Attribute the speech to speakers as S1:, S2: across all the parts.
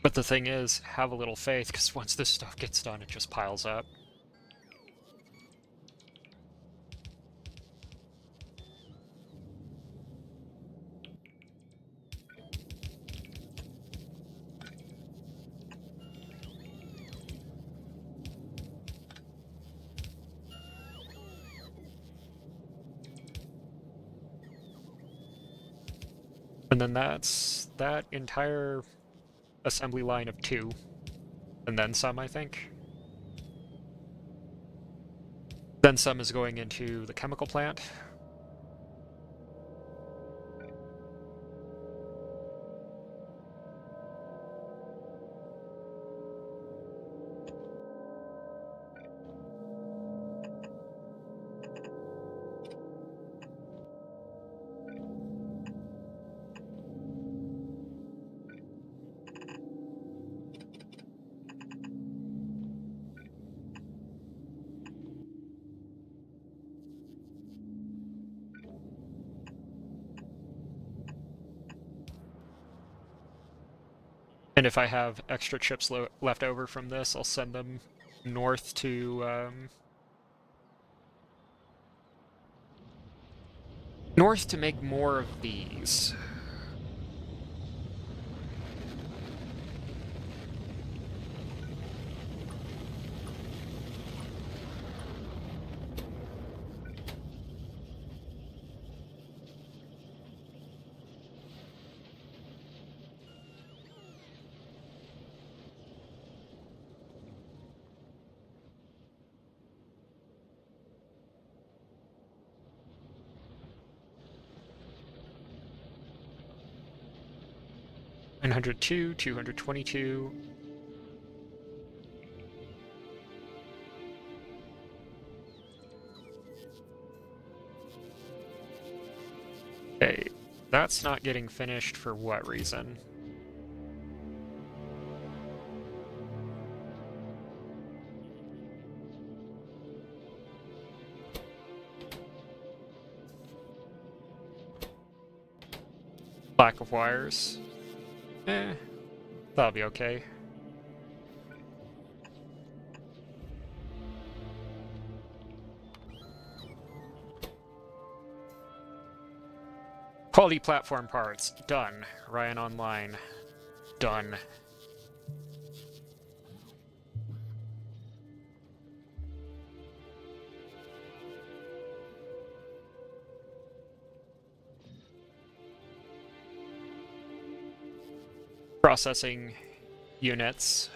S1: But the thing is, have a little faith, because once this stuff gets done, it just piles up. And then that's that entire assembly line of 2, and then some, I think. Then some is going into the chemical plant. And if I have extra chips left over from this, I'll send them north to make more of these. $902, 222. Okay, that's not getting finished for what reason? Lack of wires. That'll be okay. Quality platform parts. Done. Ryan Online. Done. Processing units.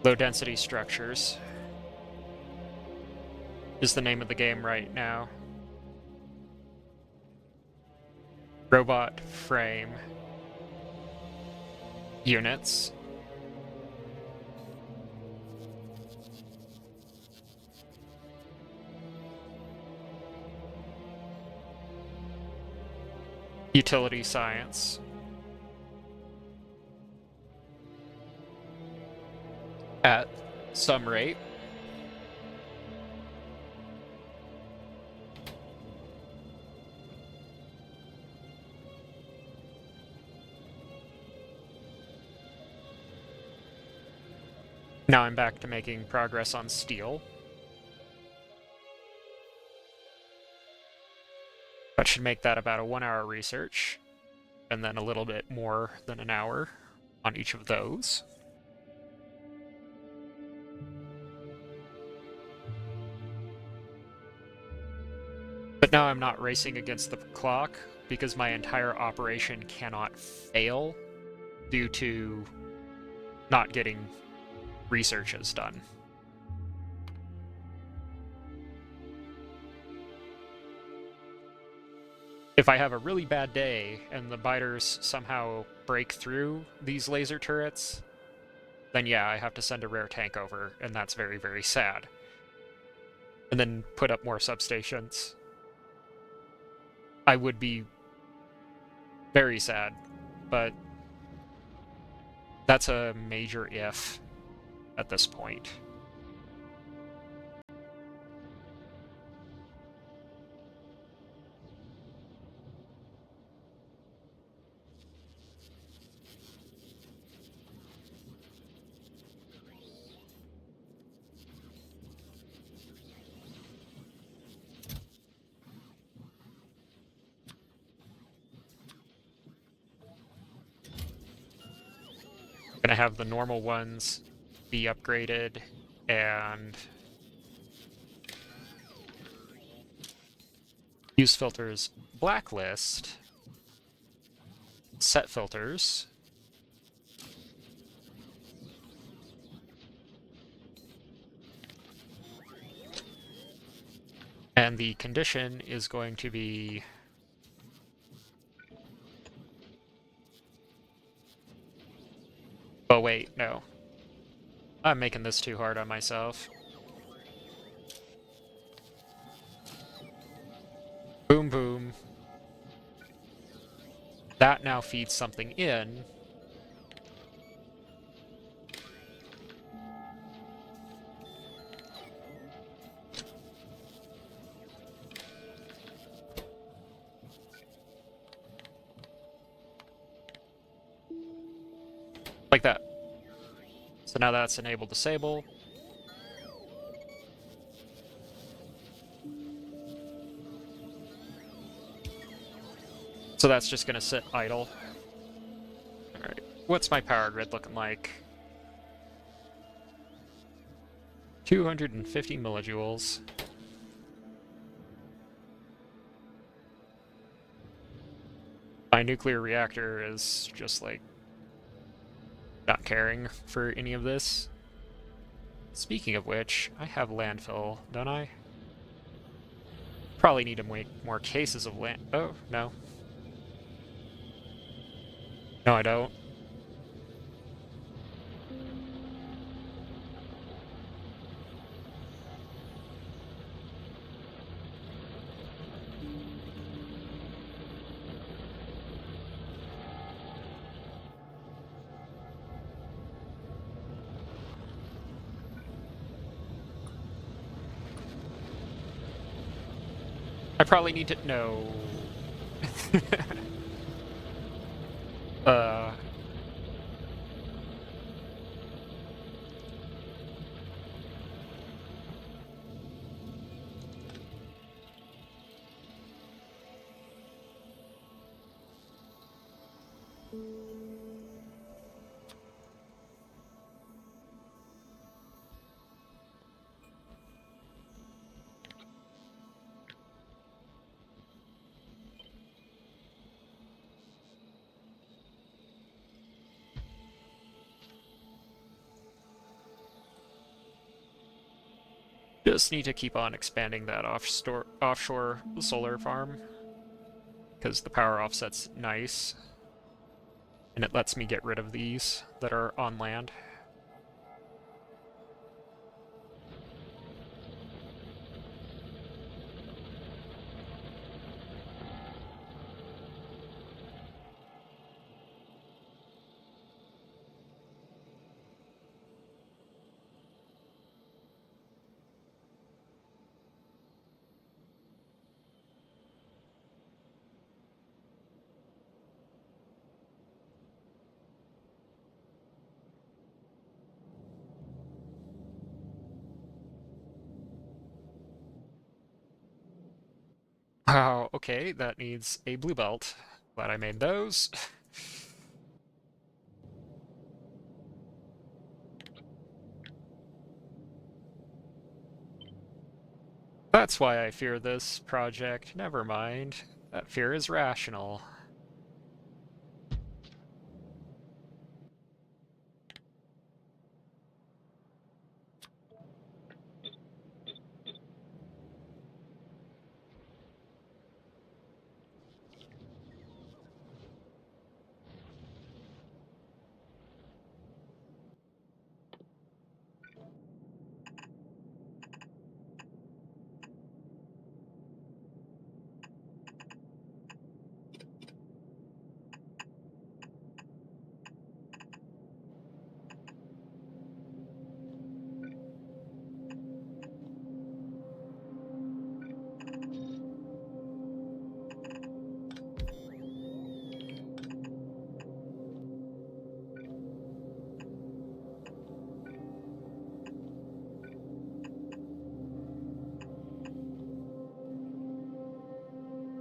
S1: Low density structures is the name of the game right now. Robot frame units. Utility science. At some rate. Now I'm back to making progress on steel. That should make that about a 1-hour research, and then a little bit more than an hour on each of those. But now I'm not racing against the clock because my entire operation cannot fail due to not getting researches done. If I have a really bad day and the biters somehow break through these laser turrets, then yeah, I have to send a rare tank over, and that's very, very sad. And then put up more substations. I would be very sad, but that's a major if at this point. Gonna have the normal ones be upgraded, and use filters blacklist, set filters, and the condition is going to be oh wait, no. I'm making this too hard on myself. Boom boom. That now feeds something in. Like that. So now that's enable disable. So that's just gonna sit idle. Alright, what's my power grid looking like? 250 millijoules. My nuclear reactor is just like not caring for any of this. Speaking of which, I have landfill, don't I? Probably need to make more cases of land. Oh, no. No, I don't. I probably need to... No. uh... Just need to keep on expanding that offshore solar farm, because the power offset's nice, and it lets me get rid of these that are on land. Wow, okay, that needs a blue belt. Glad I made those. That's why I fear this project. Never mind. That fear is rational.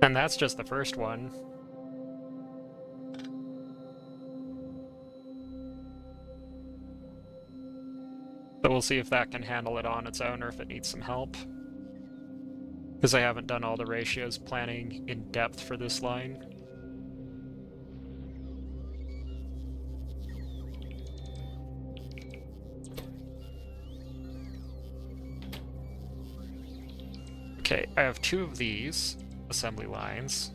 S1: And that's just the first one. So we'll see if that can handle it on its own or if it needs some help. Because I haven't done all the ratios planning in depth for this line. Okay, I have 2 of these assembly lines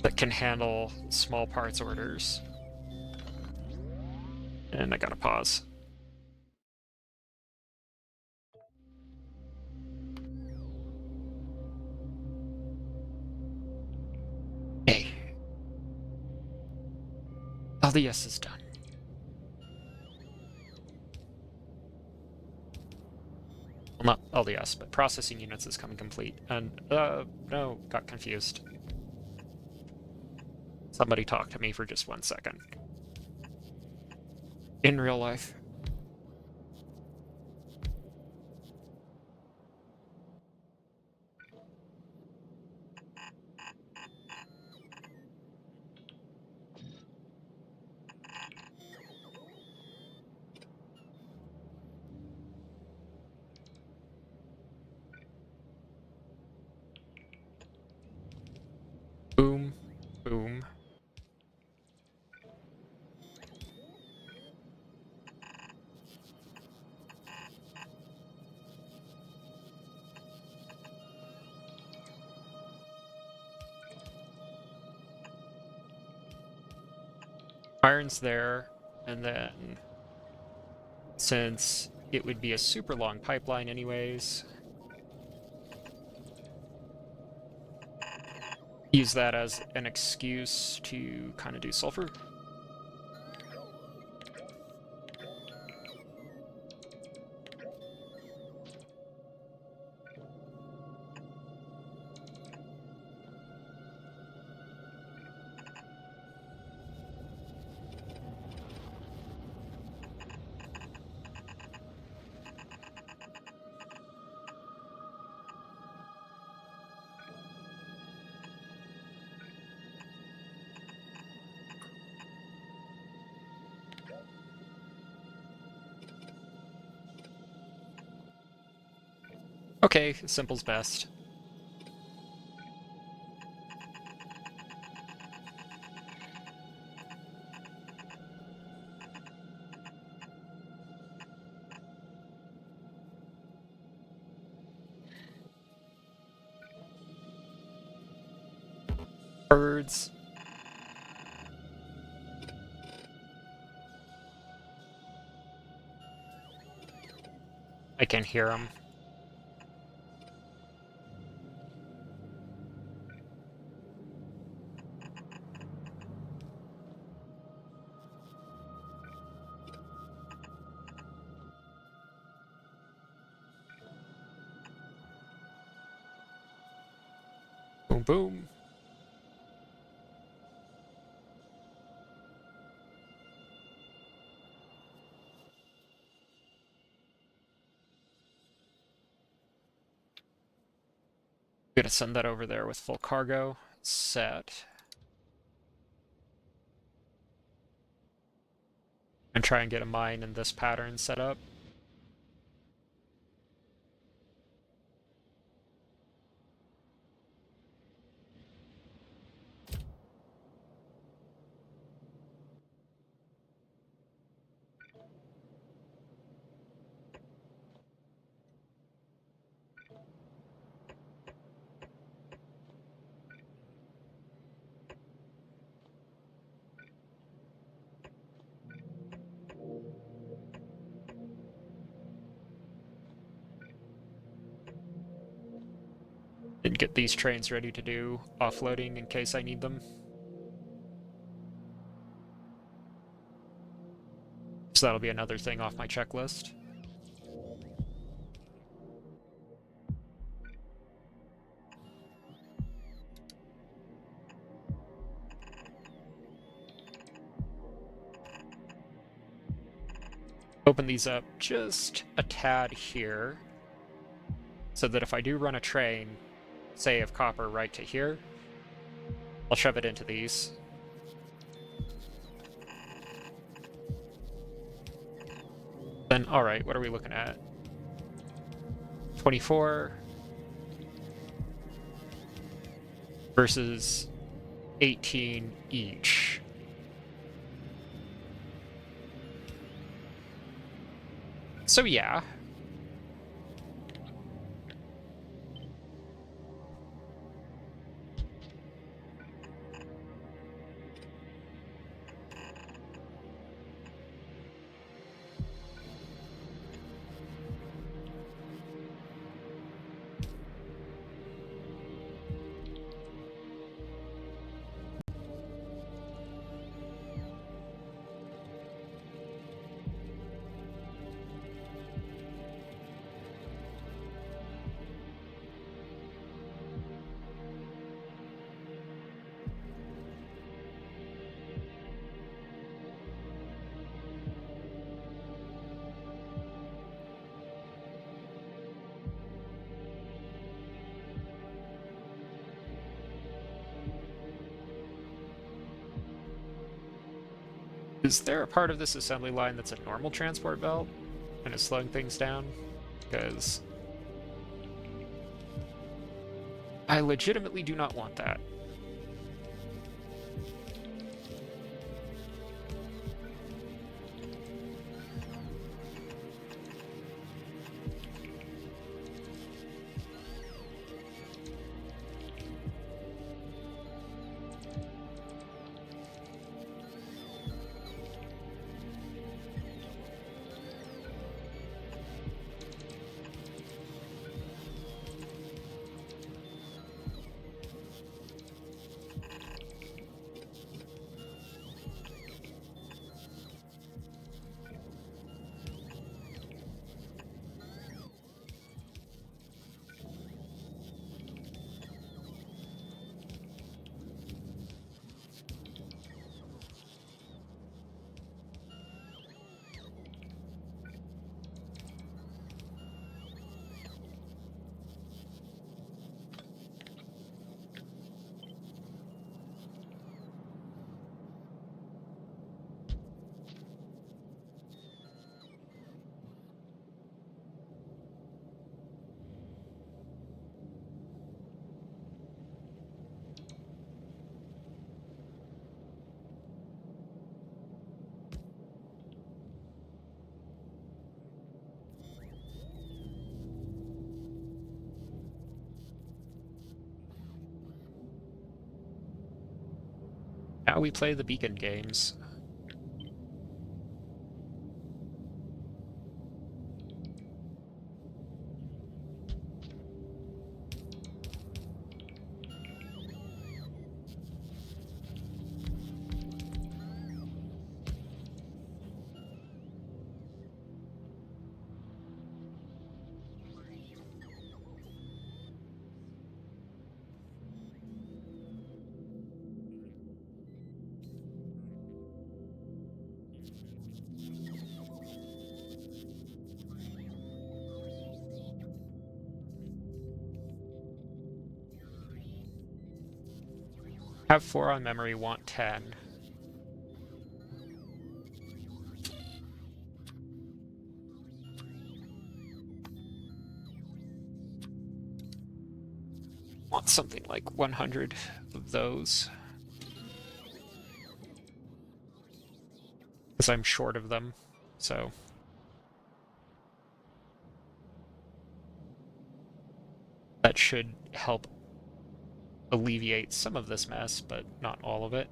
S1: that can handle small parts orders. And I gotta pause. Hey. LDS is done. Well, not LDS, but processing units is coming complete. And, no, got confused. Somebody talk to me for just 1 second. In real life. Boom, boom. Iron's there, and then since it would be a super long pipeline anyways, use that as an excuse to kind of do sulfur. Okay, simple's best. Birds. I can hear them. Boom, boom. I'm gonna send that over there with full cargo. Set. And try and get a mine in this pattern set up. And get these trains ready to do offloading in case I need them. So that'll be another thing off my checklist. Open these up just a tad here, so that if I do run a train, say of copper right to here, I'll shove it into these. Then, alright, what are we looking at? 24 versus 18 each. So yeah. Is there a part of this assembly line that's a normal transport belt and is slowing things down? Because I legitimately do not want that. Now we play the beacon games. Have 4 on memory, want 10. Want something like 100 of those. Because I'm short of them, so... that should help alleviate some of this mess, but not all of it.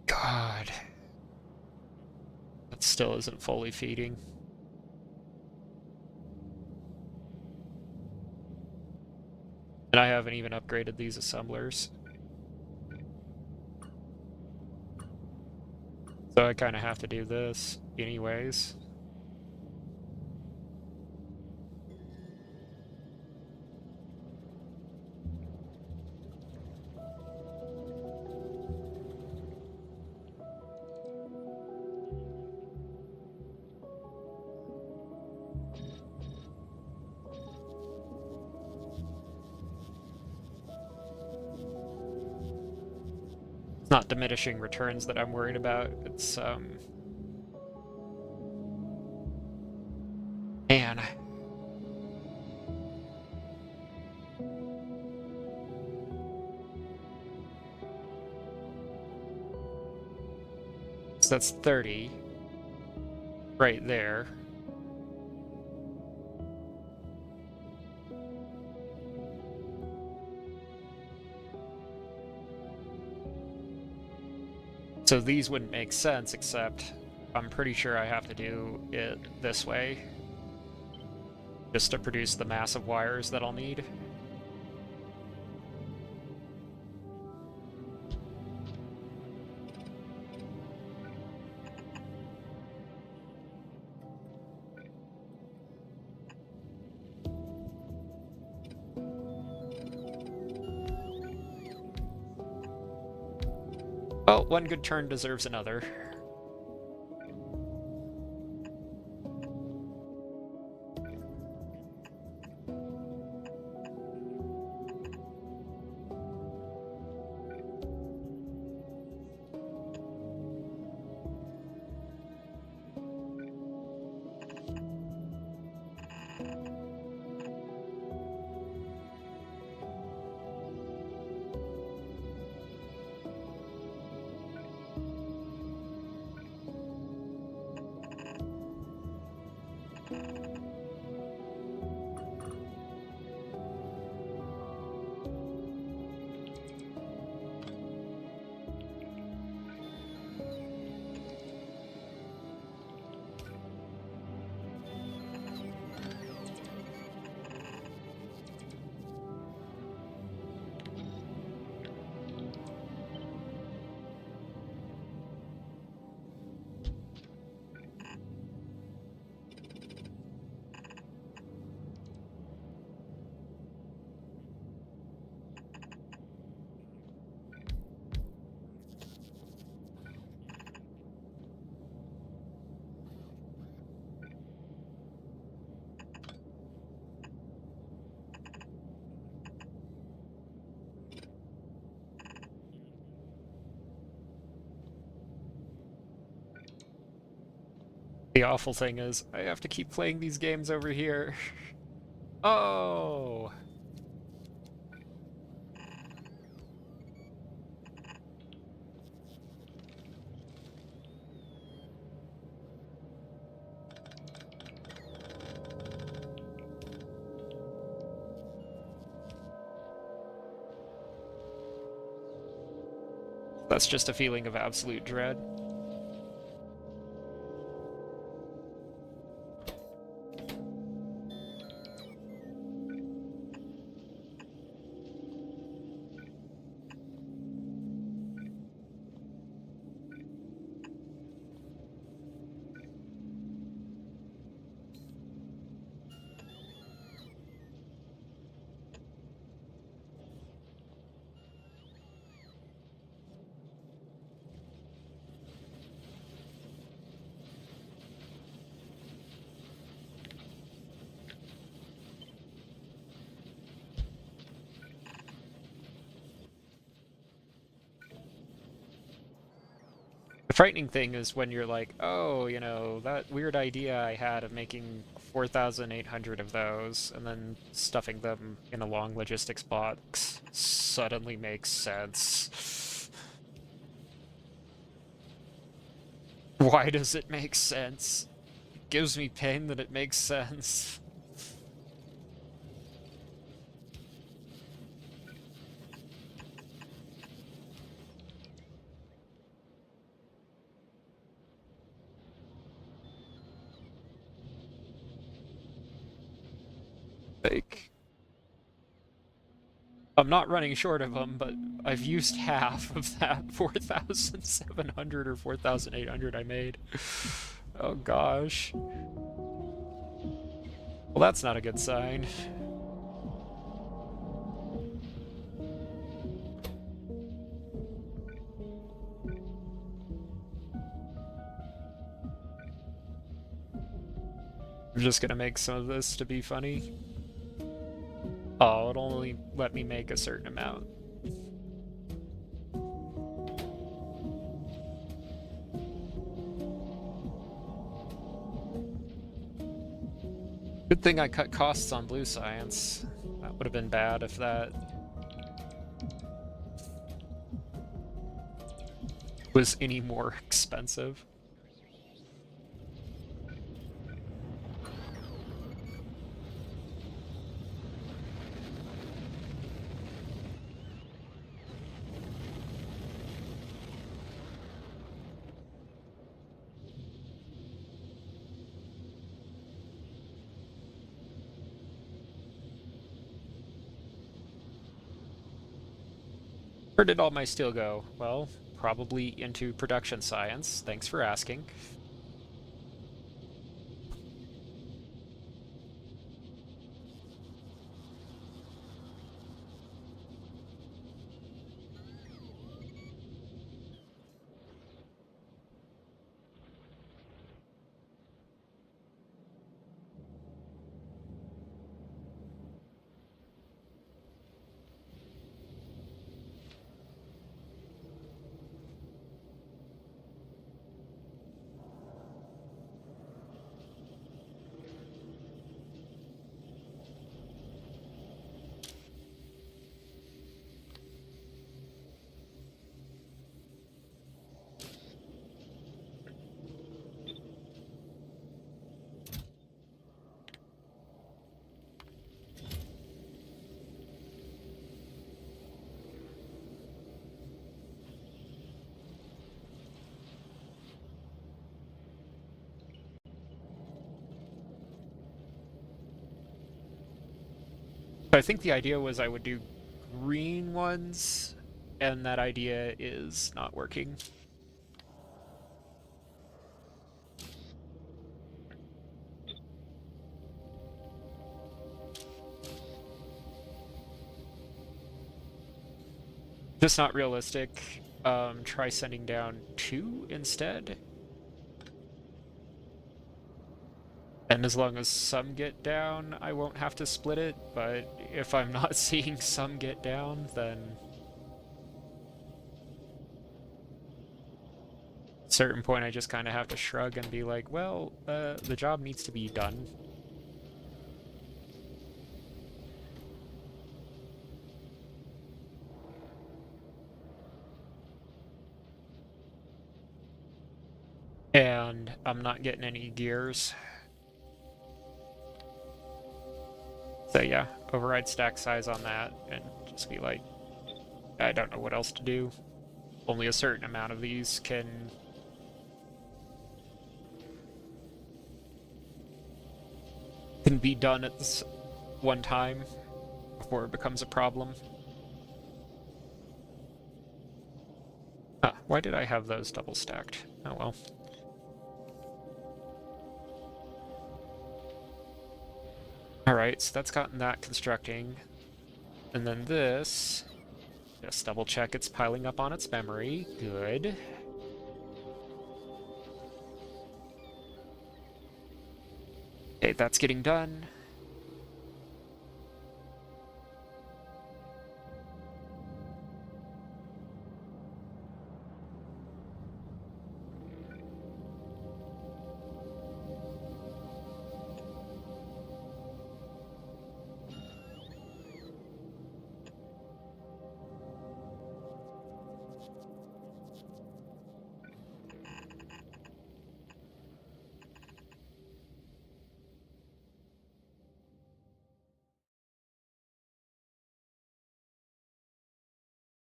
S1: God. That still isn't fully feeding. And I haven't even upgraded these assemblers. So I kind of have to do this anyways. It's not diminishing returns that I'm worried about. It's, man. So that's 30 right there. So these wouldn't make sense, except I'm pretty sure I have to do it this way, just to produce the massive wires that I'll need. Well, one good turn deserves another. The awful thing is, I have to keep playing these games over here. Oh! That's just a feeling of absolute dread. The frightening thing is when you're like, oh, you know, that weird idea I had of making 4,800 of those and then stuffing them in a long logistics box suddenly makes sense. Why does it make sense? It gives me pain that it makes sense. Like, I'm not running short of them, but I've used half of that 4,700 or 4,800 I made. Oh gosh. Well, that's not a good sign. I'm just gonna make some of this to be funny. Oh, it'll only let me make a certain amount. Good thing I cut costs on blue science. That would have been bad if that was any more expensive. Where did all my steel go? Well, probably into production science. Thanks for asking. I think the idea was I would do green ones, and that idea is not working. Just not realistic. Try sending down 2 instead. And as long as some get down, I won't have to split it, but if I'm not seeing some get down, then at a certain point I just kind of have to shrug and be like, well, the job needs to be done. And I'm not getting any gears. So yeah, override stack size on that and just be like, I don't know what else to do. Only a certain amount of these can be done at this one time before it becomes a problem. Why did I have those double stacked? Oh well. Alright, so that's gotten that constructing. And then this, just double check it's piling up on its memory. Good. Okay, that's getting done.